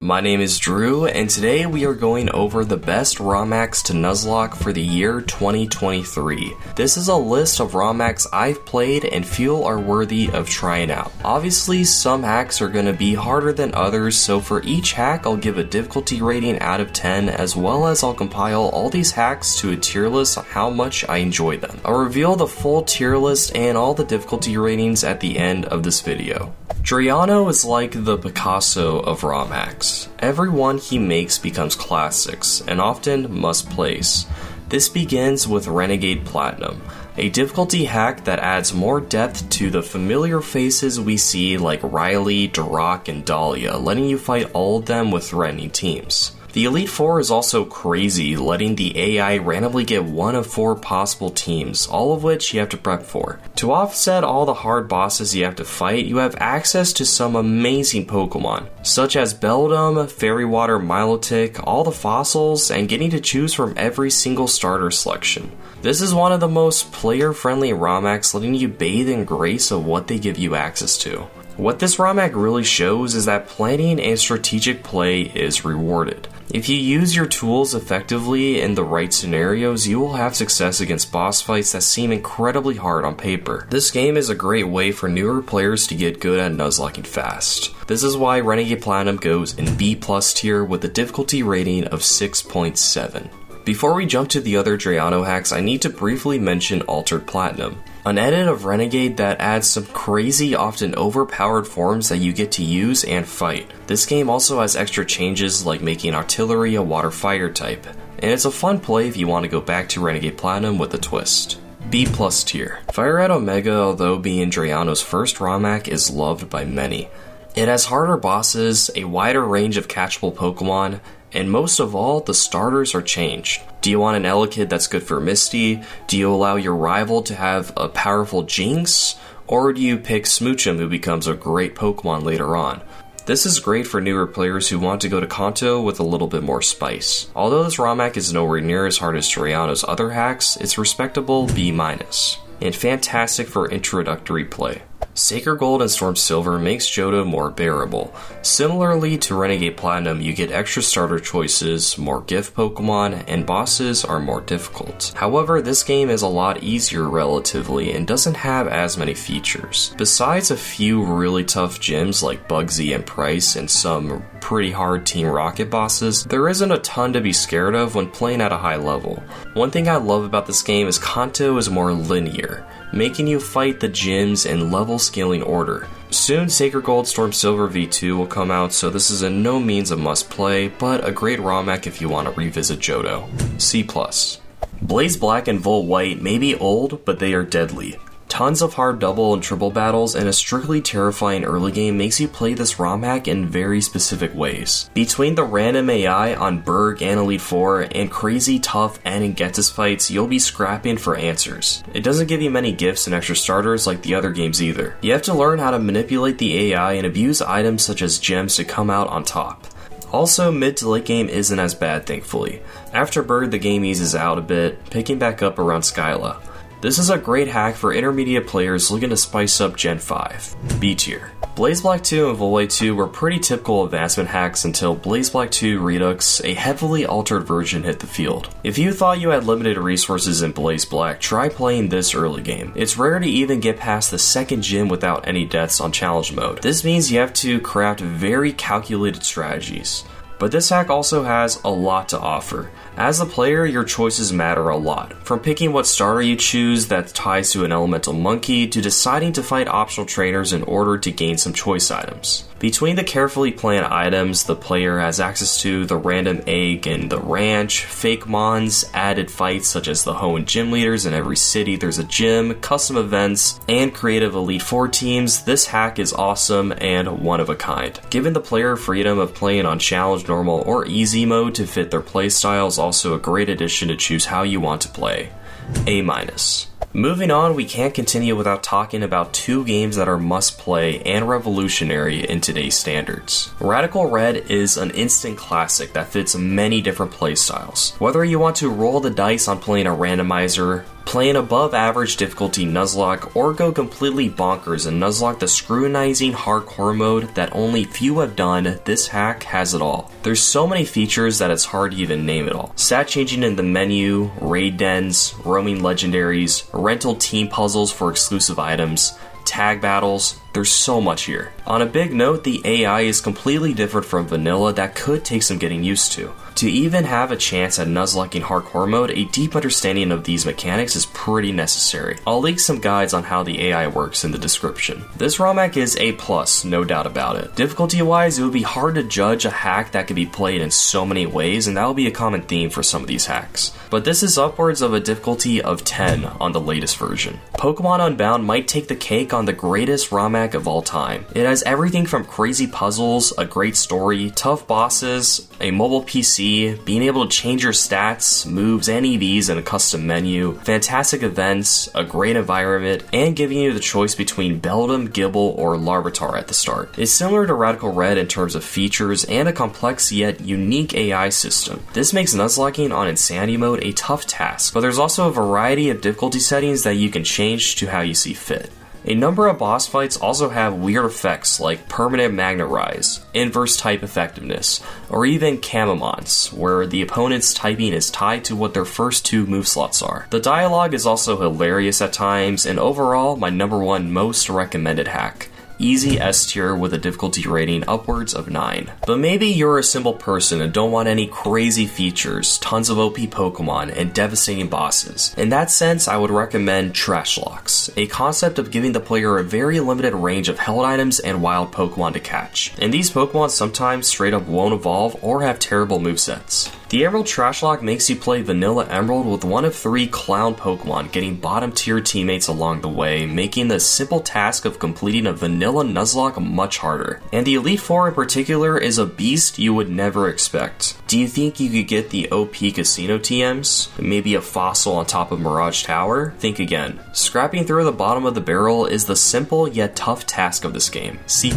My name is Drew, and today we are going over the best RomHacks to Nuzlocke for the year 2023. This is a list of RomHacks I've played and feel are worthy of trying out. Obviously, some hacks are going to be harder than others, so for each hack I'll give a difficulty rating out of 10, as well as I'll compile all these hacks to a tier list on how much I enjoy them. I'll reveal the full tier list and all the difficulty ratings at the end of this video. Drxx is like the Picasso of RomHacks. Every one he makes becomes classics, and often must-plays. This begins with Renegade Platinum, a difficulty hack that adds more depth to the familiar faces we see like Riley, Drxx, and Dahlia, letting you fight all of them with threatening teams. The Elite Four is also crazy, letting the AI randomly get one of 4 possible teams, all of which you have to prep for. To offset all the hard bosses you have to fight, you have access to some amazing Pokemon, such as Beldum, Fairy Water, Milotic, all the fossils, and getting to choose from every single starter selection. This is one of the most player-friendly RomHacks, letting you bathe in grace of what they give you access to. What this RomHack really shows is that planning and strategic play is rewarded. If you use your tools effectively in the right scenarios, you will have success against boss fights that seem incredibly hard on paper. This game is a great way for newer players to get good at nuzlocking fast. This is why Renegade Platinum goes in B+ tier with a difficulty rating of 6.7. Before we jump to the other Drxx hacks, I need to briefly mention Altered Platinum, an edit of Renegade that adds some crazy, often overpowered forms that you get to use and fight. This game also has extra changes like making Artillery a water fire type, and it's a fun play if you want to go back to Renegade Platinum with a twist. B+ tier. Fire Red Omega, although being Drxx's first RomHack, is loved by many. It has harder bosses, a wider range of catchable Pokemon, and most of all, the starters are changed. Do you want an Elekid that's good for Misty? Do you allow your rival to have a powerful Jinx? Or do you pick Smoochum, who becomes a great Pokemon later on? This is great for newer players who want to go to Kanto with a little bit more spice. Although this RomHack is nowhere near as hard as Drxx's other hacks, it's respectable B-, and fantastic for introductory play. Sacred Gold and Storm Silver makes Johto more bearable. Similarly to Renegade Platinum, you get extra starter choices, more gift Pokemon, and bosses are more difficult. However, this game is a lot easier relatively and doesn't have as many features. Besides a few really tough gyms like Bugsy and Price and some pretty hard Team Rocket bosses, there isn't a ton to be scared of when playing at a high level. One thing I love about this game is Kanto is more linear, making you fight the gyms in level scaling order. Soon Sacred Gold Storm Silver V2 will come out, so this is in no means a must play, but a great RomHack if you want to revisit Johto. C+. Blaze Black and Volt White may be old, but they are deadly. Tons of hard double and triple battles and a strictly terrifying early game makes you play this RomHack in very specific ways. Between the random AI on Berg and Elite Four and crazy tough Anangetis fights, you'll be scrapping for answers. It doesn't give you many gifts and extra starters like the other games either. You have to learn how to manipulate the AI and abuse items such as gems to come out on top. Also, mid to late game isn't as bad, thankfully. After Bird, the game eases out a bit, picking back up around Skyla. This is a great hack for intermediate players looking to spice up Gen 5. B tier. Blaze Black 2 and Volt White 2 were pretty typical advancement hacks until Blaze Black 2 Redux, a heavily altered version, hit the field. If you thought you had limited resources in Blaze Black, try playing this early game. It's rare to even get past the second gym without any deaths on challenge mode. This means you have to craft very calculated strategies. But this hack also has a lot to offer. As a player, your choices matter a lot. From picking what starter you choose that ties to an elemental monkey, to deciding to fight optional trainers in order to gain some choice items. Between the carefully planned items the player has access to, the random egg in the ranch, fake mons, added fights such as the Hoenn gym leaders in every city there's a gym, custom events, and creative Elite Four teams, this hack is awesome and one of a kind. Giving the player freedom of playing on challenge, normal, or easy mode to fit their playstyle is also a great addition to choose how you want to play. A-. Moving on, we can't continue without talking about 2 games that are must-play and revolutionary in today's standards. Radical Red is an instant classic that fits many different playstyles. Whether you want to roll the dice on playing a randomizer, Play an above average difficulty Nuzlocke or go completely bonkers and Nuzlocke the scrutinizing hardcore mode that only few have done, this hack has it all. There's so many features that it's hard to even name it all. Stat changing in the menu, raid dens, roaming legendaries, rental team puzzles for exclusive items, tag battles, there's so much here. On a big note, the AI is completely different from vanilla that could take some getting used to. To even have a chance at Nuzlocking hardcore mode, a deep understanding of these mechanics is pretty necessary. I'll link some guides on how the AI works in the description. This RomHack is A+, no doubt about it. Difficulty wise, it would be hard to judge a hack that could be played in so many ways, and that will be a common theme for some of these hacks. But this is upwards of a difficulty of 10 on the latest version. Pokemon Unbound might take the cake on the greatest RomHack of all time. It has everything from crazy puzzles, a great story, tough bosses, a mobile PC, being able to change your stats, moves, and EVs in a custom menu, fantastic events, a great environment, and giving you the choice between Beldum, Gible, or Larvitar at the start. It's similar to Radical Red in terms of features and a complex yet unique AI system. This makes Nuzlocking on Insanity mode a tough task, but there's also a variety of difficulty settings that you can change to how you see fit. A number of boss fights also have weird effects like permanent magnet rise, inverse type effectiveness, or even Camomons, where the opponent's typing is tied to what their first 2 move slots are. The dialogue is also hilarious at times, and overall my number 1 most recommended hack. Easy S tier with a difficulty rating upwards of 9. But maybe you're a simple person and don't want any crazy features, tons of OP Pokemon, and devastating bosses. In that sense, I would recommend Trashlocke, a concept of giving the player a very limited range of held items and wild Pokemon to catch. And these Pokemon sometimes straight up won't evolve or have terrible movesets. The Emerald Trashlocke makes you play Vanilla Emerald with one of 3 clown Pokemon, getting bottom tier teammates along the way, making the simple task of completing a vanilla Nuzlocke much harder. And the Elite Four in particular is a beast you would never expect. Do you think you could get the OP Casino TMs? Maybe a fossil on top of Mirage Tower? Think again. Scrapping through the bottom of the barrel is the simple yet tough task of this game. C+.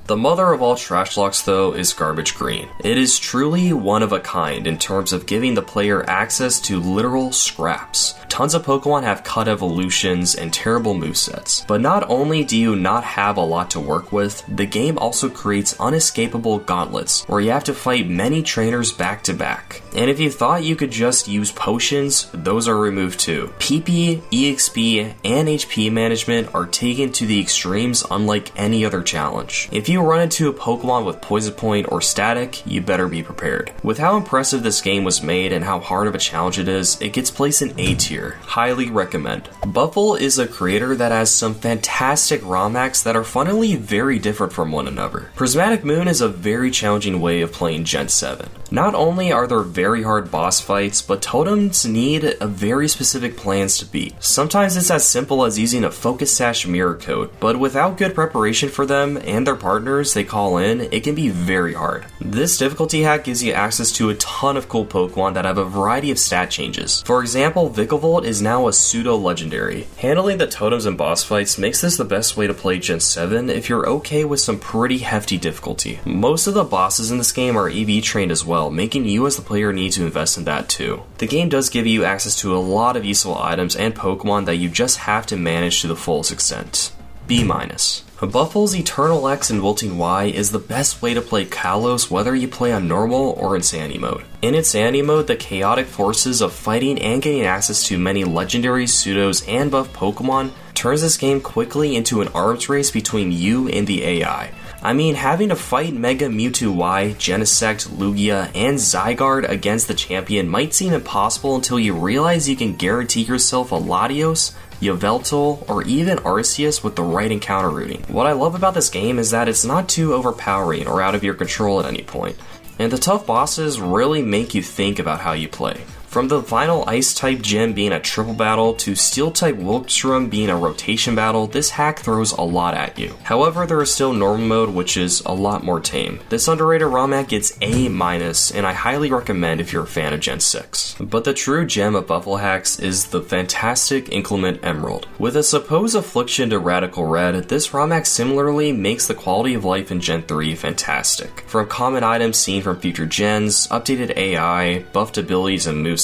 The mother of all Trashlocks though is Garbage Green. It is truly one of a kind in terms of giving the player access to literal scraps. Tons of Pokemon have cut evolutions and terrible movesets, but not only do you not have a lot to work with, the game also creates unescapable gauntlets where you have to fight many trainers back to back. And if you thought you could just use potions, those are removed too. PP, EXP, and HP management are taken to the extremes unlike any other challenge. If you run into a Pokemon with Poison Point or Static, you better be prepared. With how impressive this game was made and how hard of a challenge it is, it gets placed in A tier. Highly recommend. Buffle is a creator that has some fantastic RomHacks that are funnily very different from one another. Prismatic Moon is a very challenging way of playing Gen 7. Not only are there very hard boss fights, but totems need a very specific plans to beat. Sometimes it's as simple as using a Focus Sash mirror coat, but without good preparation for them and their partners they call in, it can be very hard. This difficulty hack gives you access to a ton of cool Pokemon that have a variety of stat changes. For example, Vikavolt is now a pseudo-legendary. Handling the totems and boss fights makes this the best way to play Gen 7 if you're okay with some pretty hefty difficulty. Most of the bosses in this game are EV trained as well, making you as the player need to invest in that too. The game does give you access to a lot of useful items and Pokemon that you just have to manage to the fullest extent. B-. Buffle's Eternal X and Wilting Y is the best way to play Kalos whether you play on normal or Insanity mode. In Insanity mode, the chaotic forces of fighting and getting access to many legendaries, pseudos, and buff Pokemon turns this game quickly into an arms race between you and the AI. I mean, having to fight Mega Mewtwo Y, Genesect, Lugia, and Zygarde against the champion might seem impossible until you realize you can guarantee yourself a Latios, Yveltal, or even Arceus with the right encounter routing. What I love about this game is that it's not too overpowering or out of your control at any point, and the tough bosses really make you think about how you play. From the final Ice-type gym being a triple battle to Steel-type Wilkstrom being a rotation battle, this hack throws a lot at you. However, there is still normal mode, which is a lot more tame. This underrated RomHack gets A-, and I highly recommend if you're a fan of Gen 6. But the true gem of Buffalo hacks is the fantastic Inclement Emerald. With a supposed affliction to Radical Red, this RomHack similarly makes the quality of life in Gen 3 fantastic. From common items seen from future gens, updated AI, buffed abilities and movesets,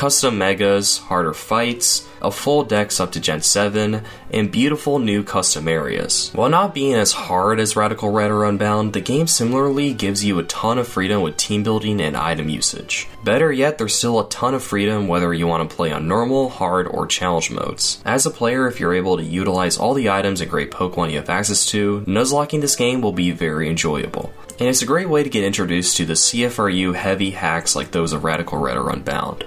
custom megas, harder fights, a full Dex up to Gen 7, and beautiful new custom areas. While not being as hard as Radical Red or Unbound, the game similarly gives you a ton of freedom with team building and item usage. Better yet, there's still a ton of freedom whether you want to play on normal, hard, or challenge modes. As a player, if you're able to utilize all the items and great Pokemon you have access to, Nuzlocking this game will be very enjoyable. And it's a great way to get introduced to the CFRU heavy hacks like those of Radical Red or Unbound.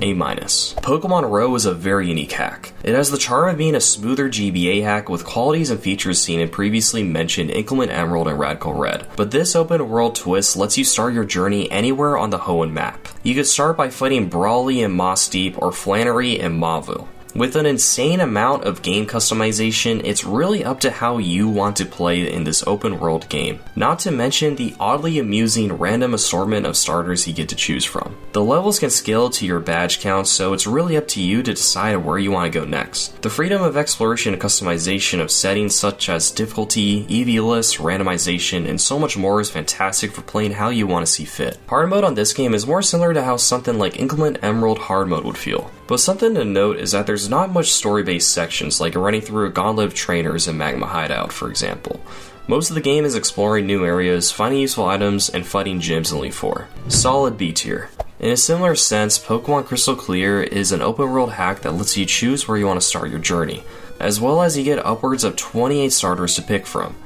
A-. Pokemon R.O.W E is a very unique hack. It has the charm of being a smoother GBA hack with qualities and features seen in previously mentioned Inclement Emerald and Radical Red, but this open world twist lets you start your journey anywhere on the Hoenn map. You could start by fighting Brawly in Moss Deep or Flannery in Mauville. With an insane amount of game customization, it's really up to how you want to play in this open world game. Not to mention the oddly amusing random assortment of starters you get to choose from. The levels can scale to your badge count, so it's really up to you to decide where you want to go next. The freedom of exploration and customization of settings such as difficulty, EV lists, randomization, and so much more is fantastic for playing how you want to see fit. Hard mode on this game is more similar to how something like Inclement Emerald hard mode would feel. But something to note is that there's not much story-based sections like running through a gauntlet of trainers in Magma Hideout, for example. Most of the game is exploring new areas, finding useful items, and fighting gyms in Elite 4. Solid B tier. In a similar sense, Pokemon Crystal Clear is an open world hack that lets you choose where you want to start your journey, as well as you get upwards of 28 starters to pick from.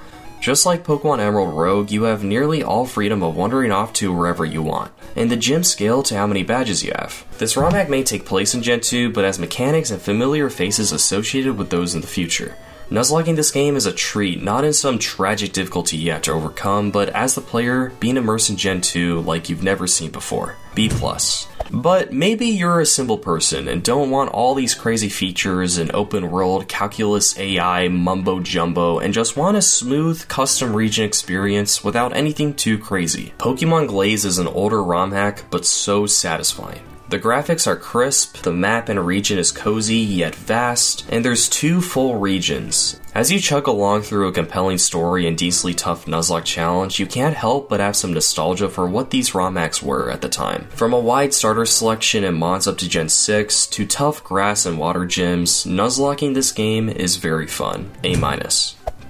Just like Pokemon Emerald Rogue, you have nearly all freedom of wandering off to wherever you want, and the gyms scale to how many badges you have. This RomHack may take place in Gen 2, but has mechanics and familiar faces associated with those in the future. Nuzlocking this game is a treat, not in some tragic difficulty you have to overcome, but as the player, being immersed in Gen 2 like you've never seen before. B+. But maybe you're a simple person and don't want all these crazy features and open world, calculus AI, mumbo jumbo, and just want a smooth, custom region experience without anything too crazy. Pokemon Glazed is an older RomHack, but so satisfying. The graphics are crisp, the map and region is cozy yet vast, and there's 2 full regions. As you chug along through a compelling story and decently tough Nuzlocke challenge, you can't help but have some nostalgia for what these RomHacks were at the time. From a wide starter selection and mods up to Gen 6, to tough grass and water gyms, Nuzlocking this game is very fun. A-.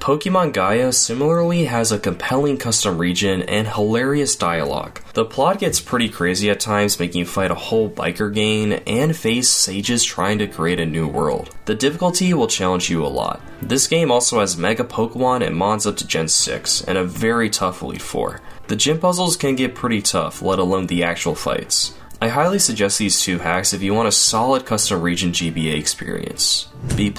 Pokemon Gaia similarly has a compelling custom region and hilarious dialogue. The plot gets pretty crazy at times, making you fight a whole biker gang and face sages trying to create a new world. The difficulty will challenge you a lot. This game also has Mega Pokemon and mods up to Gen 6, and a very tough Elite 4. The gym puzzles can get pretty tough, let alone the actual fights. I highly suggest these 2 hacks if you want a solid custom region GBA experience. B+.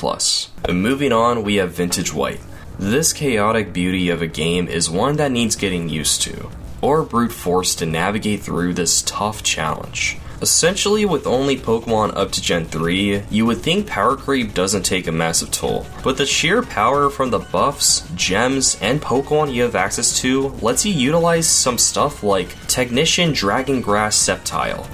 And moving on, we have Vintage White. This chaotic beauty of a game is one that needs getting used to, or brute force to navigate through this tough challenge. Essentially, with only Pokemon up to Gen 3, you would think power creep doesn't take a massive toll, but the sheer power from the buffs, gems, and Pokemon you have access to lets you utilize some stuff like Technician Dragon Grass Sceptile,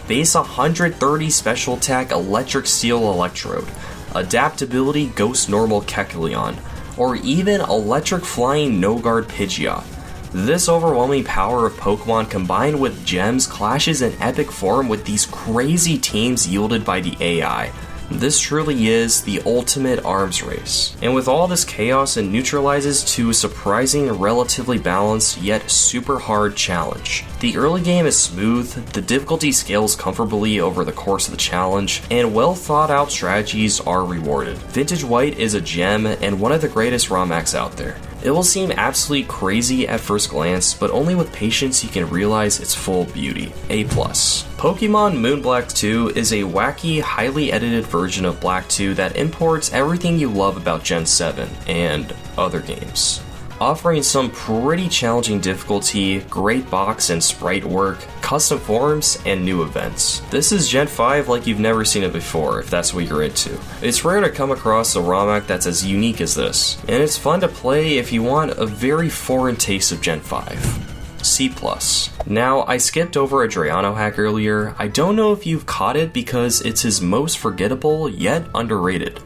Base 130 Special Attack Electric Steel Electrode, Adaptability Ghost Normal Kecleon, or even Electric Flying No-Guard Pidgeot. This overwhelming power of Pokemon combined with gems clashes in epic form with these crazy teams yielded by the AI. This truly is the ultimate arms race. And with all this chaos, it neutralizes to a surprising, relatively balanced, yet super hard challenge. The early game is smooth, the difficulty scales comfortably over the course of the challenge, and well thought out strategies are rewarded. Vintage White is a gem and one of the greatest RomHacks out there. It will seem absolutely crazy at first glance, but only with patience you can realize its full beauty. A+. Pokemon Moon Black 2 is a wacky, highly edited version of Black 2 that imports everything you love about Gen 7 and other games, offering some pretty challenging difficulty, great box and sprite work, custom forms, and new events. This is Gen 5 like you've never seen it before, if that's what you're into. It's rare to come across a RomHack that's as unique as this, and it's fun to play if you want a very foreign taste of Gen 5. C+. Now, I skipped over a Drayano hack earlier. I don't know if you've caught it because it's his most forgettable yet underrated.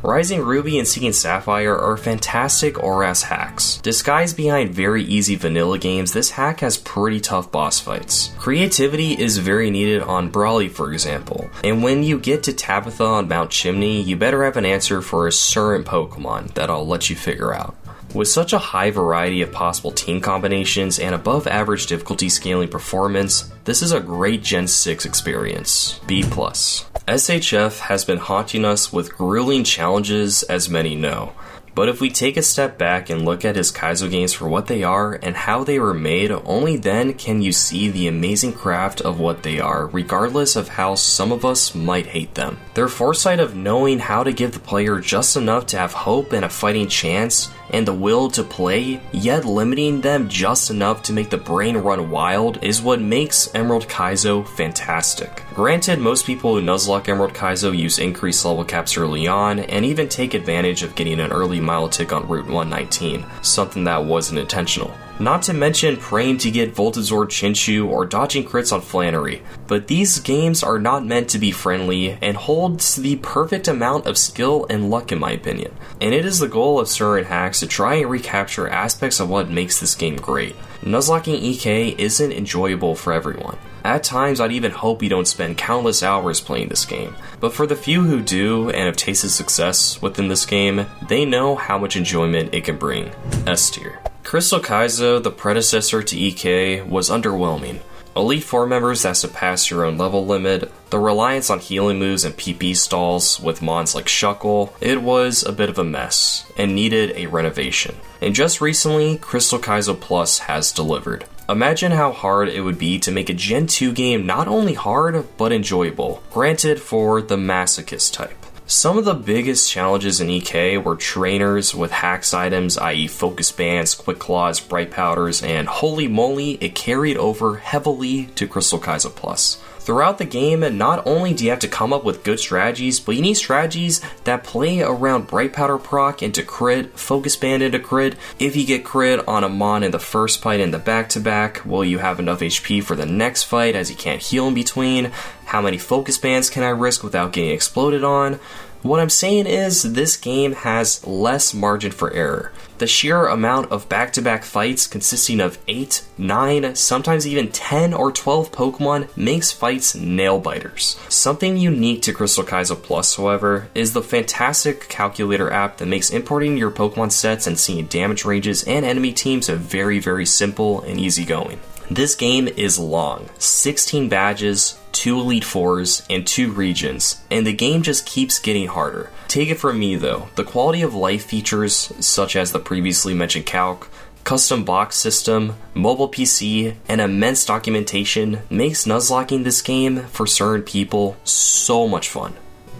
Rising Ruby and Seeking Sapphire are fantastic ORAS hacks. Disguised behind very easy vanilla games, this hack has pretty tough boss fights. Creativity is very needed on Brawly, for example, and when you get to Tabitha on Mount Chimney, you better have an answer for a certain Pokemon that I'll let you figure out. With such a high variety of possible team combinations and above average difficulty scaling performance, this is a great Gen 6 experience. B+. SHF has been haunting us with grueling challenges, as many know. But if we take a step back and look at his Kaizo games for what they are and how they were made, only then can you see the amazing craft of what they are, regardless of how some of us might hate them. Their foresight of knowing how to give the player just enough to have hope and a fighting chance, and the will to play, yet limiting them just enough to make the brain run wild, is what makes Emerald Kaizo fantastic. Granted, most people who Nuzlocke Emerald Kaizo use increased level caps early on, and even take advantage of getting an early Milotic on Route 119, something that wasn't intentional. Not to mention praying to get Voltazord Chinchu or dodging crits on Flannery, but these games are not meant to be friendly and holds the perfect amount of skill and luck in my opinion. And it is the goal of certain hacks to try and recapture aspects of what makes this game great. Nuzlocking EK isn't enjoyable for everyone. At times I'd even hope you don't spend countless hours playing this game, but for the few who do and have tasted success within this game, they know how much enjoyment it can bring. S tier. Crystal Kaizo, the predecessor to EK, was underwhelming. Elite 4 members that surpass your own level limit, the reliance on healing moves and PP stalls with mons like Shuckle, it was a bit of a mess, and needed a renovation. And just recently, Crystal Kaizo Plus has delivered. Imagine how hard it would be to make a Gen 2 game not only hard, but enjoyable, granted for the masochist type. Some of the biggest challenges in EK were trainers with hacks items, i.e. focus bands, quick claws, bright powders, and holy moly, it carried over heavily to Crystal Kaizo Plus. Throughout the game, not only do you have to come up with good strategies, but you need strategies that play around bright powder proc into crit, focus band into crit. If you get crit on a mon in the first fight in the back-to-back, will you have enough HP for the next fight as you can't heal in between? How many focus bands can I risk without getting exploded on? What I'm saying is, this game has less margin for error. The sheer amount of back-to-back fights consisting of 8, 9, sometimes even 10 or 12 Pokemon makes fights nail-biters. Something unique to Crystal Kaizo Plus, however, is the fantastic calculator app that makes importing your Pokemon sets and seeing damage ranges and enemy teams very, very simple and easygoing. This game is long, 16 badges, 2 Elite Fours, and 2 regions, and the game just keeps getting harder. Take it from me though, the quality of life features such as the previously mentioned calc, custom box system, mobile PC, and immense documentation makes Nuzlocking this game for certain people so much fun.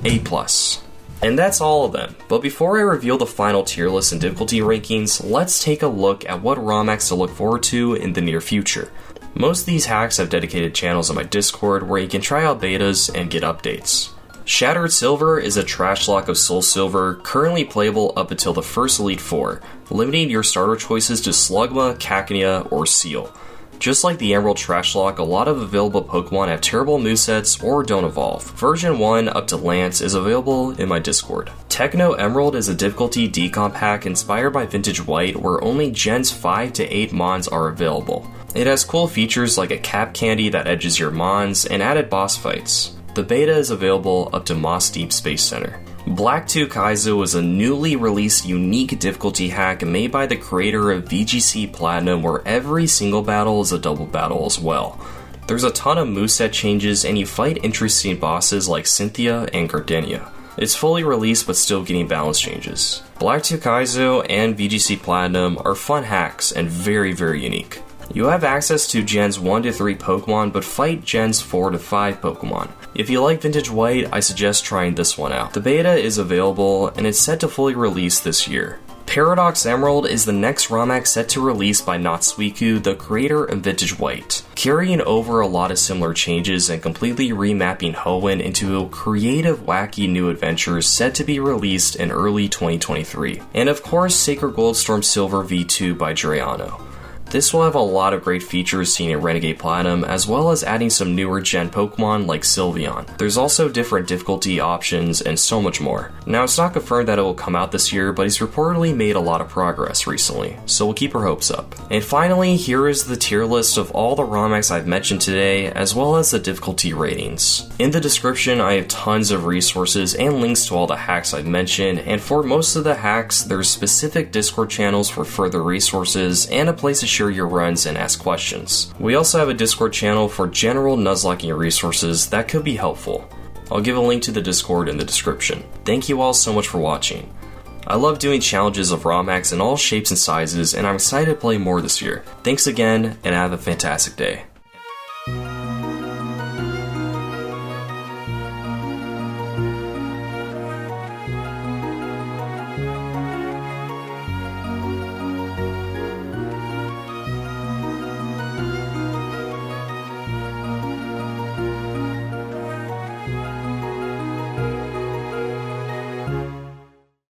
A+. And that's all of them, but before I reveal the final tier list and difficulty rankings, let's take a look at what RomHacks to look forward to in the near future. Most of these hacks have dedicated channels on my Discord where you can try out betas and get updates. Shattered Silver is a Trashlocke of Soul Silver, currently playable up until the first Elite Four, limiting your starter choices to Slugma, Cacnea, or Seal. Just like the Emerald Trashlocke, a lot of available Pokemon have terrible movesets or don't evolve. Version 1 up to Lance is available in my Discord. Techno Emerald is a difficulty decomp hack inspired by Vintage White where only Gens 5 to 8 Mons are available. It has cool features like a cap candy that edges your Mons and added boss fights. The beta is available up to Moss Deep Space Center. Black 2 Kaizo is a newly released unique difficulty hack made by the creator of VGC Platinum where every single battle is a double battle as well. There's a ton of moveset changes and you fight interesting bosses like Cynthia and Gardenia. It's fully released but still getting balance changes. Black 2 Kaizo and VGC Platinum are fun hacks and very, very unique. You have access to Gens 1 to 3 Pokemon, but fight Gens 4 to 5 Pokemon. If you like Vintage White, I suggest trying this one out. The beta is available, and it's set to fully release this year. Paradox Emerald is the next RomHack set to release by Natsuiku, the creator of Vintage White, carrying over a lot of similar changes and completely remapping Hoenn into a creative, wacky new adventure set to be released in early 2023. And of course, Sacred Goldstorm Silver V2 by Drayano. This will have a lot of great features seen in Renegade Platinum, as well as adding some newer gen Pokemon like Sylveon. There's also different difficulty options and so much more. Now, it's not confirmed that it will come out this year, but he's reportedly made a lot of progress recently, so we'll keep our hopes up. And finally, here is the tier list of all the RomHacks I've mentioned today, as well as the difficulty ratings. In the description, I have tons of resources and links to all the hacks I've mentioned, and for most of the hacks, there's specific Discord channels for further resources and a place to share your runs and ask questions. We also have a Discord channel for general Nuzlocking resources that could be helpful. I'll give a link to the Discord in the description. Thank you all so much for watching. I love doing challenges of RomHacks in all shapes and sizes, and I'm excited to play more this year. Thanks again, and have a fantastic day.